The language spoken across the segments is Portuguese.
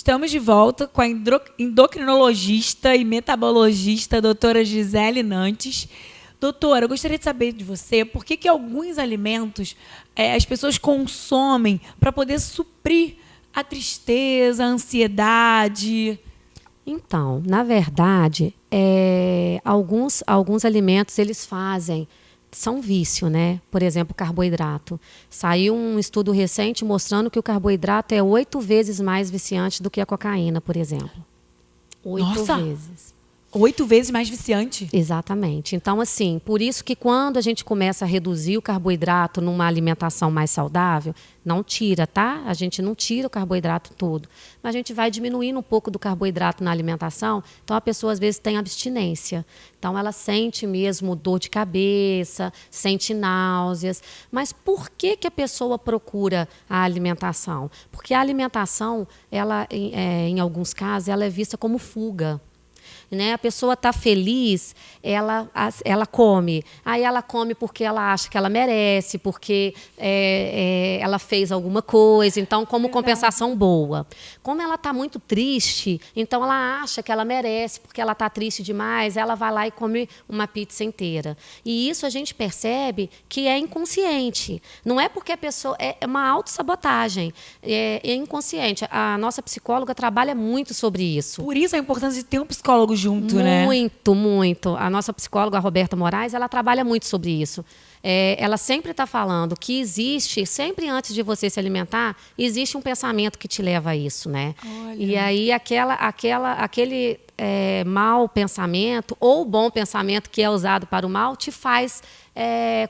Estamos de volta com a endocrinologista e metabologista doutora Gisele Nantes. Doutora, eu gostaria de saber de você por que alguns alimentos as pessoas consomem para poder suprir a tristeza, a ansiedade. Então, na verdade, alguns alimentos eles são vício, né? Por exemplo, carboidrato. Saiu um estudo recente mostrando que o carboidrato é 8 vezes mais viciante do que a cocaína, por exemplo. 8 vezes. 8 vezes mais viciante? Exatamente. Então, assim, por isso que quando a gente começa a reduzir o carboidrato numa alimentação mais saudável, não tira, tá? A gente não tira o carboidrato todo. Mas a gente vai diminuindo um pouco do carboidrato na alimentação. Então, a pessoa, às vezes, tem abstinência. Então, ela sente mesmo dor de cabeça, sente náuseas. Mas por que a pessoa procura a alimentação? Porque a alimentação, ela, em alguns casos, ela é vista como fuga. Né? A pessoa está feliz, ela come. Aí ela come porque ela acha que ela merece, porque ela fez alguma coisa, então como compensação boa. Como ela está muito triste, então ela acha que ela merece, porque ela está triste demais, ela vai lá e come uma pizza inteira. E isso a gente percebe que é inconsciente. Não é porque a pessoa... É uma autossabotagem. É inconsciente. A nossa psicóloga trabalha muito sobre isso. Por isso a importância de ter um psicólogo junto, né? Muito, muito. A nossa psicóloga, a Roberta Moraes, ela trabalha muito sobre isso. Ela sempre está falando que existe, sempre antes de você se alimentar, existe um pensamento que te leva a isso, né? Olha. E aí aquele mau pensamento ou bom pensamento que é usado para o mal te faz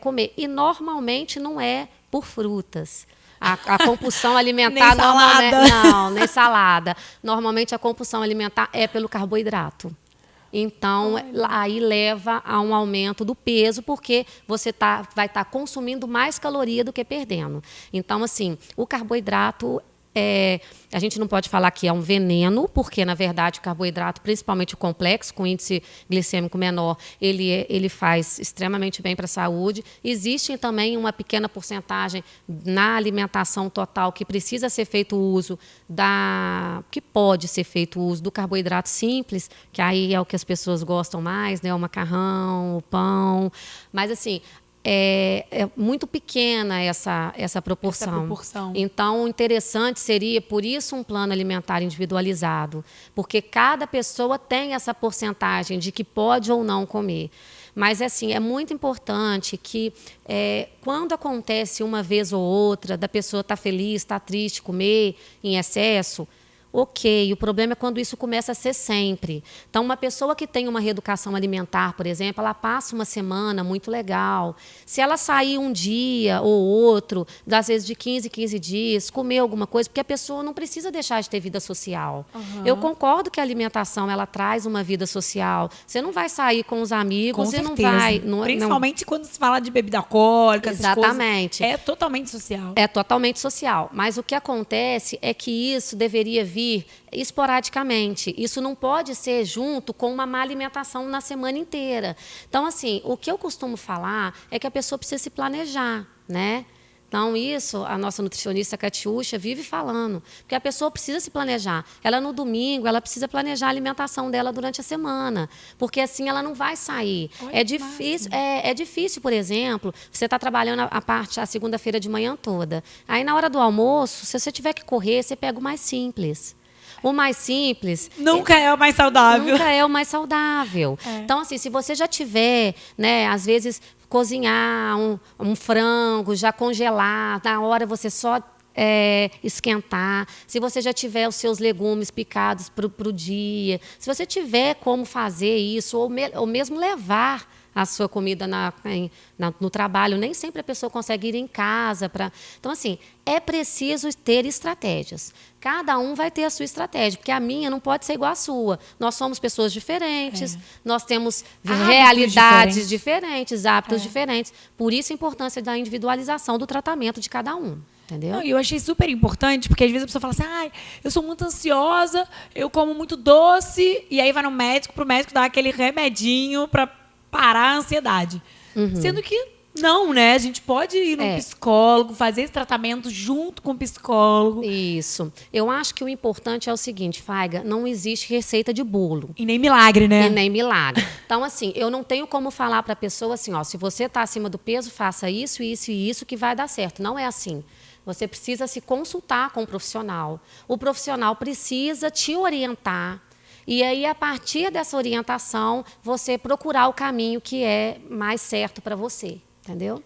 comer. E normalmente não é por frutas. A compulsão alimentar nem salada. Não, nem salada. Normalmente a compulsão alimentar é pelo carboidrato. Então, aí leva a um aumento do peso, porque você vai estar consumindo mais caloria do que perdendo. Então, assim, o carboidrato... a gente não pode falar que é um veneno, porque, na verdade, o carboidrato, principalmente o complexo, com índice glicêmico menor, ele faz extremamente bem para a saúde. Existe também uma pequena porcentagem na alimentação total que precisa ser feito o uso que pode ser feito o uso do carboidrato simples, que aí é o que as pessoas gostam mais, né? O macarrão, o pão. Mas, assim... É muito pequena essa proporção. Então, o interessante seria, por isso, um plano alimentar individualizado, porque cada pessoa tem essa porcentagem de que pode ou não comer. Mas, assim, é muito importante que, quando acontece uma vez ou outra, da pessoa estar feliz, estar triste, comer em excesso... Ok, o problema é quando isso começa a ser sempre. Então, uma pessoa que tem uma reeducação alimentar, por exemplo, ela passa uma semana muito legal. Se ela sair um dia ou outro, às vezes de 15 em 15 dias, comer alguma coisa, porque a pessoa não precisa deixar de ter vida social. Uhum. Eu concordo que a alimentação ela traz uma vida social. Você não vai sair com os amigos e não vai... Principalmente quando se fala de bebida alcoólica, exatamente. É totalmente social. É totalmente social. Mas o que acontece é que isso deveria vir esporadicamente. Isso não pode ser junto com uma má alimentação na semana inteira. Então, assim, o que eu costumo falar é que a pessoa precisa se planejar, né? Então, isso, a nossa nutricionista Catiúcha vive falando, porque a pessoa precisa se planejar. Ela, no domingo, ela precisa planejar a alimentação dela durante a semana, porque assim ela não vai sair. Olha, é difícil, por exemplo, você está trabalhando a segunda-feira de manhã toda. Aí, na hora do almoço, se você tiver que correr, você pega o mais simples. O mais simples... Nunca é o mais saudável. Nunca é o mais saudável. Então, assim, se você já tiver, né, às vezes, cozinhar um frango, já congelar, na hora você só esquentar, se você já tiver os seus legumes picados para o dia, se você tiver como fazer isso, ou mesmo levar a sua comida no trabalho. Nem sempre a pessoa consegue ir em casa. Então, assim, é preciso ter estratégias. Cada um vai ter a sua estratégia, porque a minha não pode ser igual à sua. Nós somos pessoas diferentes, nós temos realidades diferentes, hábitos diferentes. Por isso a importância da individualização do tratamento de cada um. Entendeu? Eu achei super importante, porque às vezes a pessoa fala assim, eu sou muito ansiosa, eu como muito doce, e aí vai no médico, pro médico dar aquele remedinho para parar a ansiedade. Sendo que Não, né? A gente pode ir no psicólogo, fazer esse tratamento junto com o psicólogo. Isso. Eu acho que o importante é o seguinte, Faiga, não existe receita de bolo. E nem milagre, né? E nem milagre. Então, assim, eu não tenho como falar para a pessoa assim, ó, se você está acima do peso, faça isso, isso e isso que vai dar certo. Não é assim. Você precisa se consultar com o profissional. O profissional precisa te orientar. E aí, a partir dessa orientação, você procurar o caminho que é mais certo para você. Entendeu?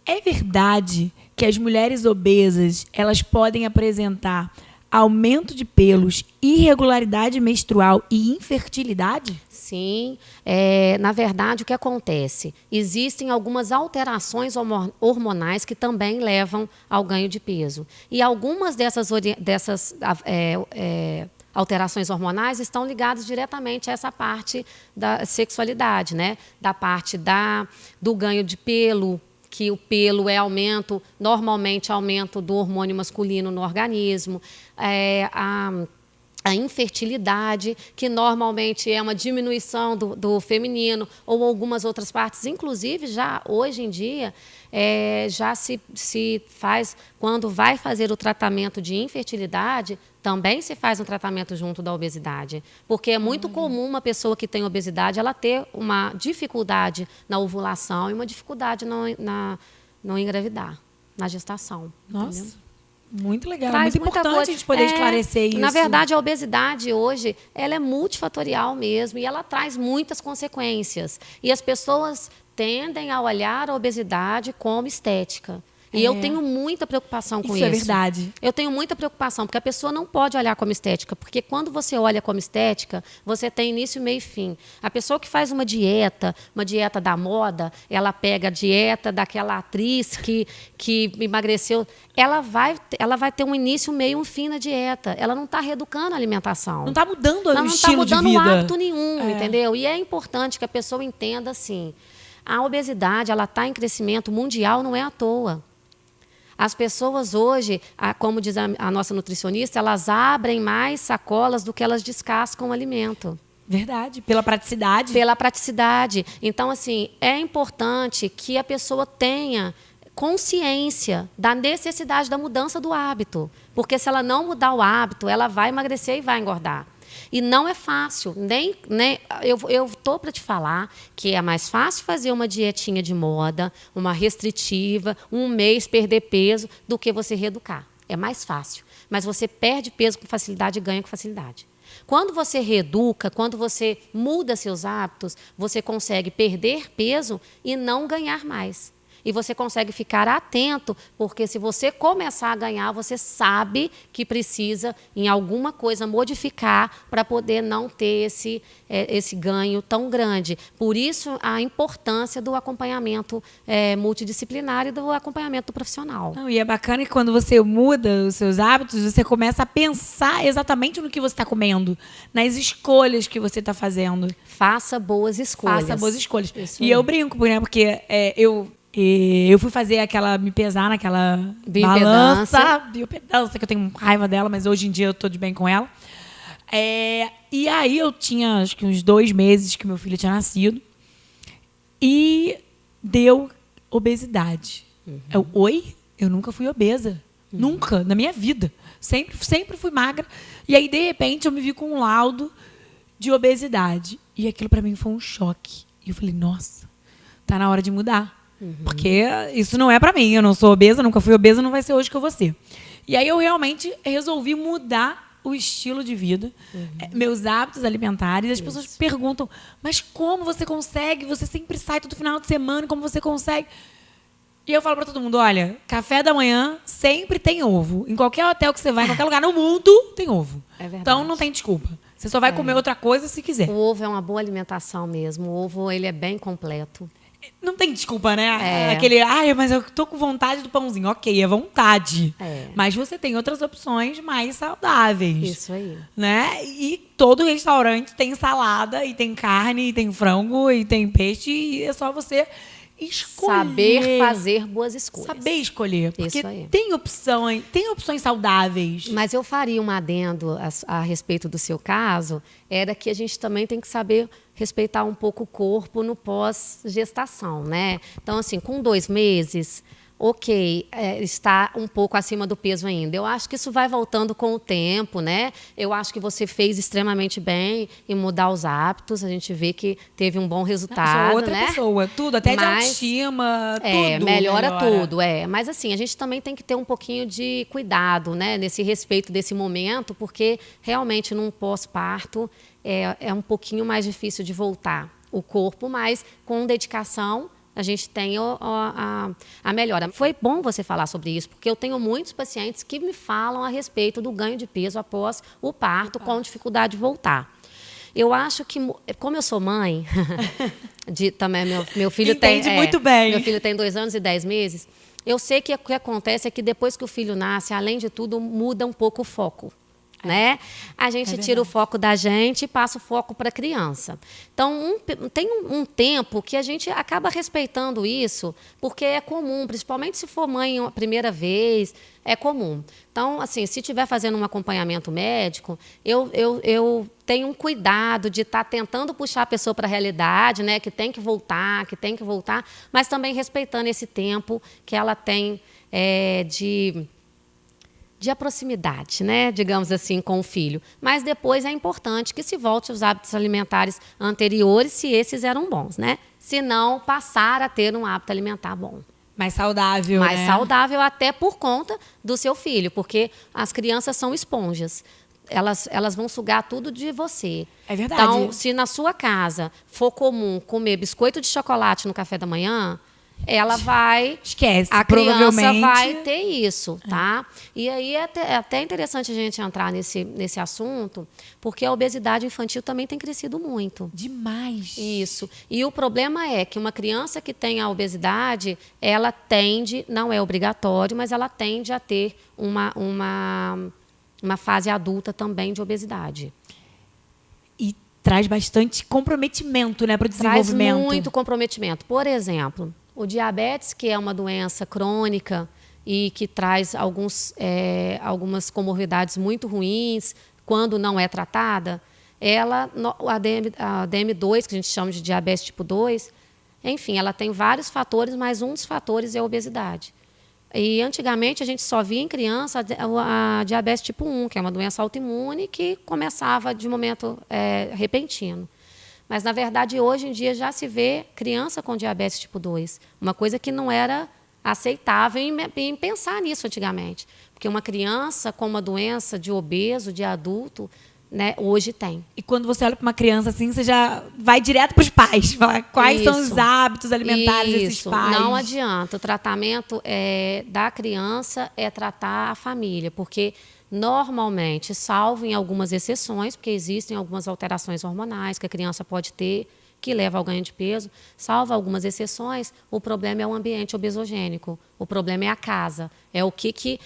É verdade que as mulheres obesas, elas podem apresentar aumento de pelos, irregularidade menstrual e infertilidade? Sim. Na verdade, o que acontece? Existem algumas alterações hormonais que também levam ao ganho de peso. E algumas dessas alterações hormonais estão ligadas diretamente a essa parte da sexualidade, né? Da parte do ganho de pelo, que o pelo é normalmente aumento do hormônio masculino no organismo, a infertilidade, que normalmente é uma diminuição do feminino, ou algumas outras partes, inclusive já hoje em dia, já se faz, quando vai fazer o tratamento de infertilidade, também se faz um tratamento junto da obesidade. Porque é muito comum uma pessoa que tem obesidade, ela ter uma dificuldade na ovulação e uma dificuldade no engravidar, na gestação. Nossa. Entendeu? Muito legal, Traz muito muita importante coisa. a gente poder esclarecer isso. Na verdade, a obesidade hoje, ela é multifatorial mesmo e ela traz muitas consequências. E as pessoas tendem a olhar a obesidade como estética. E eu tenho muita preocupação com isso. Isso é verdade. Eu tenho muita preocupação, porque a pessoa não pode olhar como estética, porque quando você olha como estética, você tem início, meio e fim. A pessoa que faz uma dieta da moda, ela pega a dieta daquela atriz que emagreceu, ela vai ter um início, meio e um fim na dieta. Ela não está reeducando a alimentação. Não está mudando o estilo de vida. Não está mudando hábito nenhum, entendeu? E é importante que a pessoa entenda assim, a obesidade, ela está em crescimento mundial, não é à toa. As pessoas hoje, como diz a nossa nutricionista, elas abrem mais sacolas do que elas descascam o alimento. Verdade, pela praticidade. Pela praticidade. Então, assim, é importante que a pessoa tenha consciência da necessidade da mudança do hábito. Porque se ela não mudar o hábito, ela vai emagrecer e vai engordar. E não é fácil. Eu estou para te falar que é mais fácil fazer uma dietinha de moda, uma restritiva, um mês perder peso, do que você reeducar. É mais fácil. Mas você perde peso com facilidade e ganha com facilidade. Quando você reeduca, quando você muda seus hábitos, você consegue perder peso e não ganhar mais. E você consegue ficar atento, porque se você começar a ganhar, você sabe que precisa, em alguma coisa, modificar para poder não ter esse ganho tão grande. Por isso, a importância do acompanhamento multidisciplinar e do acompanhamento profissional. Não, e é bacana que quando você muda os seus hábitos, você começa a pensar exatamente no que você está comendo, nas escolhas que você está fazendo. Faça boas escolhas. Faça boas escolhas. Isso e aí. eu brinco, né, porque eu fui fazer me pesar naquela biopedância, que eu tenho raiva dela, mas hoje em dia eu tô de bem com ela. E aí eu tinha, acho que uns 2 meses que meu filho tinha nascido. E deu obesidade. Eu nunca fui obesa. Nunca, na minha vida. Sempre fui magra. E aí, de repente, eu me vi com um laudo de obesidade. E aquilo pra mim foi um choque. E eu falei, nossa, tá na hora de mudar. Porque isso não é pra mim. Eu não sou obesa, nunca fui obesa, não vai ser hoje que eu vou ser. E aí eu realmente resolvi mudar o estilo de vida, meus hábitos alimentares. As pessoas perguntam, mas como você consegue? Você sempre sai todo final de semana, como você consegue? E eu falo pra todo mundo, olha, café da manhã sempre tem ovo. Em qualquer hotel que você vai, em qualquer lugar no mundo, tem ovo. É verdade. Então não tem desculpa. Você só vai comer outra coisa se quiser. O ovo é uma boa alimentação mesmo. O ovo, ele é bem completo. Não tem desculpa, né? Aquele, mas eu tô com vontade do pãozinho. Ok, é vontade. Mas você tem outras opções mais saudáveis. Isso aí. Né? E todo restaurante tem salada, e tem carne, e tem frango, e tem peixe. E é só você escolher. Saber fazer boas escolhas. Saber escolher. Porque Isso aí. tem opções saudáveis. Mas eu faria um adendo a respeito do seu caso, era que a gente também tem que saber respeitar um pouco o corpo no pós-gestação, né? Então, assim, com 2 meses, ok, está um pouco acima do peso ainda. Eu acho que isso vai voltando com o tempo, né? Eu acho que você fez extremamente bem em mudar os hábitos. A gente vê que teve um bom resultado, Sou outra né? pessoa, tudo, até de autoestima, tudo melhora tudo, Mas assim, a gente também tem que ter um pouquinho de cuidado, né? Nesse respeito desse momento, porque realmente num pós-parto é um pouquinho mais difícil de voltar o corpo, mas com dedicação a gente tem a melhora. Foi bom você falar sobre isso, porque eu tenho muitos pacientes que me falam a respeito do ganho de peso após o parto, com dificuldade de voltar. Eu acho que, como eu sou mãe, também meu filho entende muito bem. Meu filho tem 2 anos e 10 meses. Eu sei que o que acontece é que depois que o filho nasce, além de tudo, muda um pouco o foco. Né? A gente tira o foco da gente e passa o foco para a criança. Então, tem um tempo que a gente acaba respeitando isso, porque é comum, principalmente se for mãe a primeira vez, é comum. Então, assim, se estiver fazendo um acompanhamento médico, eu tenho um cuidado de estar tentando puxar a pessoa para a realidade, né? Que tem que voltar, mas também respeitando esse tempo que ela tem de proximidade, né, digamos assim, com o filho. Mas depois é importante que se volte aos hábitos alimentares anteriores, se esses eram bons, né? Se não, passar a ter um hábito alimentar bom. Mais saudável, Mais né? saudável até por conta do seu filho, porque as crianças são esponjas. Elas vão sugar tudo de você. É verdade. Então, se na sua casa for comum comer biscoito de chocolate no café da manhã, ela vai... Esquece, a provavelmente. criança vai ter isso, tá? E aí é até interessante a gente entrar nesse assunto, porque a obesidade infantil também tem crescido muito. Demais. Isso. E o problema é que uma criança que tem a obesidade, ela tende, não é obrigatório, mas ela tende a ter uma fase adulta também de obesidade. E traz bastante comprometimento, né, para o desenvolvimento. Traz muito comprometimento. Por exemplo, o diabetes, que é uma doença crônica e que traz algumas comorbidades muito ruins quando não é tratada, a DM2, que a gente chama de diabetes tipo 2, enfim, ela tem vários fatores, mas um dos fatores é a obesidade. E antigamente a gente só via em criança a diabetes tipo 1, que é uma doença autoimune que começava de momento repentino. Mas, na verdade, hoje em dia já se vê criança com diabetes tipo 2. Uma coisa que não era aceitável em pensar nisso antigamente. Porque uma criança com uma doença de obeso, de adulto, né, hoje tem. E quando você olha para uma criança assim, você já vai direto para os pais. Falar quais são os hábitos alimentares desses pais. Não adianta. O tratamento da criança é tratar a família. Porque... normalmente, salvo em algumas exceções, porque existem algumas alterações hormonais que a criança pode ter, que leva ao ganho de peso, salvo algumas exceções, o problema é o ambiente obesogênico, o problema é a casa, é o que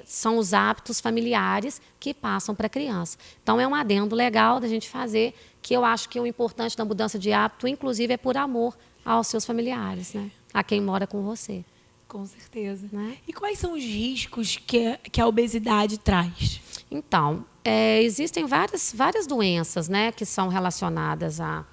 são os hábitos familiares que passam para a criança. Então, é um adendo legal da gente fazer, que eu acho que o importante da mudança de hábito, inclusive, é por amor aos seus familiares, né? A quem mora com você. Com certeza. Né? E quais são os riscos que a obesidade traz? Então, existem várias doenças, né, que são relacionadas à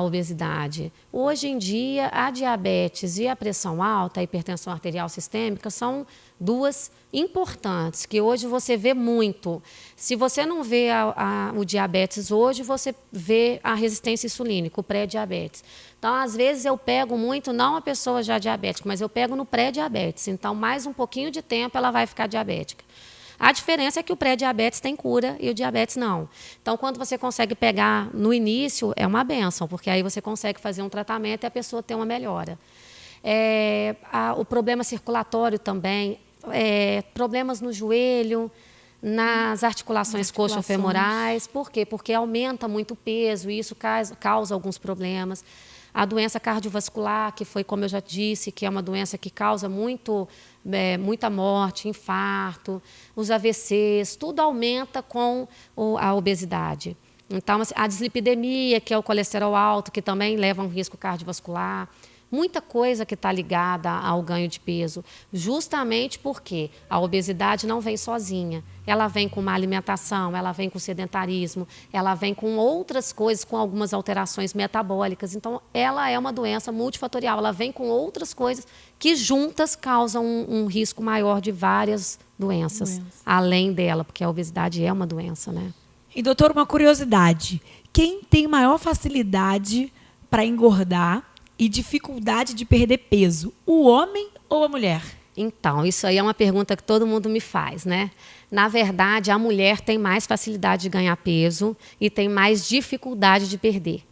obesidade. Hoje em dia, a diabetes e a pressão alta, a hipertensão arterial sistêmica, são duas importantes, que hoje você vê muito. Se você não vê o diabetes hoje, você vê a resistência insulínica, o pré-diabetes. Então, às vezes, eu pego muito, não a pessoa já diabética, mas eu pego no pré-diabetes. Então, mais um pouquinho de tempo, ela vai ficar diabética. A diferença é que o pré-diabetes tem cura e o diabetes não. Então, quando você consegue pegar no início, é uma bênção, porque aí você consegue fazer um tratamento e a pessoa tem uma melhora. O problema circulatório também, problemas no joelho, nas articulações coxofemorais. Por quê? Porque aumenta muito o peso e isso causa alguns problemas. A doença cardiovascular, que foi, como eu já disse, que é uma doença que causa muita morte, infarto, os AVCs, tudo aumenta com a obesidade. Então, a dislipidemia, que é o colesterol alto, que também leva a um risco cardiovascular. muita coisa que está ligada ao ganho de peso, justamente porque a obesidade não vem sozinha. Ela vem com má alimentação, ela vem com sedentarismo, ela vem com outras coisas, com algumas alterações metabólicas. Então, ela é uma doença multifatorial, ela vem com outras coisas que juntas causam um risco maior de várias doenças, além dela, porque a obesidade é uma doença, né? E, doutor, uma curiosidade. Quem tem maior facilidade para engordar e dificuldade de perder peso, o homem ou a mulher? Então, isso aí é uma pergunta que todo mundo me faz, né? Na verdade, a mulher tem mais facilidade de ganhar peso e tem mais dificuldade de perder.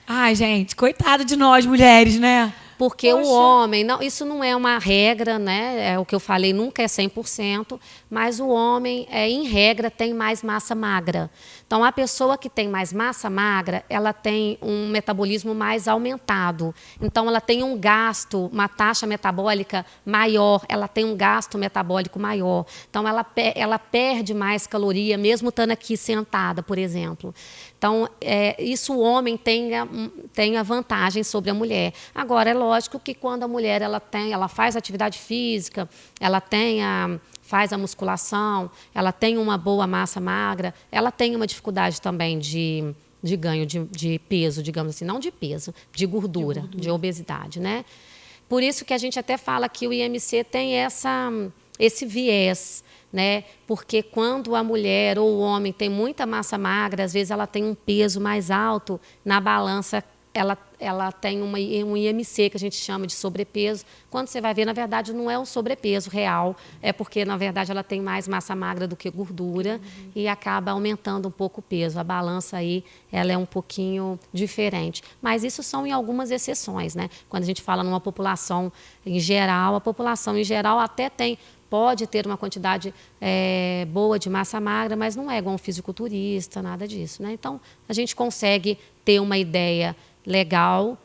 Ai, gente, coitado de nós, mulheres, né? Porque Poxa. o homem, não, isso não é uma regra, né? É o que eu falei, nunca é 100%, mas o homem, em regra, tem mais massa magra. Então, a pessoa que tem mais massa magra, ela tem um metabolismo mais aumentado. Então, ela tem um gasto, uma taxa metabólica maior, ela tem um gasto metabólico maior. Então, ela perde mais caloria, mesmo estando aqui sentada, por exemplo. Então, isso o homem tem a vantagem sobre a mulher. Agora, é lógico que quando a mulher ela faz atividade física, ela faz a musculação, ela tem uma boa massa magra, ela tem uma dificuldade também de ganho de peso, digamos assim, não de peso, de gordura, de obesidade, né? Por isso que a gente até fala que o IMC tem esse viés, né? Porque quando a mulher ou o homem tem muita massa magra, às vezes ela tem um peso mais alto na balança, ela tem um IMC que a gente chama de sobrepeso. Quando você vai ver, na verdade, não é um sobrepeso real, é porque, na verdade, ela tem mais massa magra do que gordura e acaba aumentando um pouco o peso. A balança aí, ela é um pouquinho diferente. Mas isso são em algumas exceções, né? Quando a gente fala numa população em geral, a população em geral até pode ter uma quantidade boa de massa magra, mas não é igual um fisiculturista, nada disso, né? Então, a gente consegue ter uma ideia legal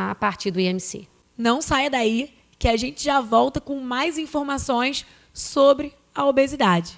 a partir do IMC. Não saia daí, que a gente já volta com mais informações sobre a obesidade.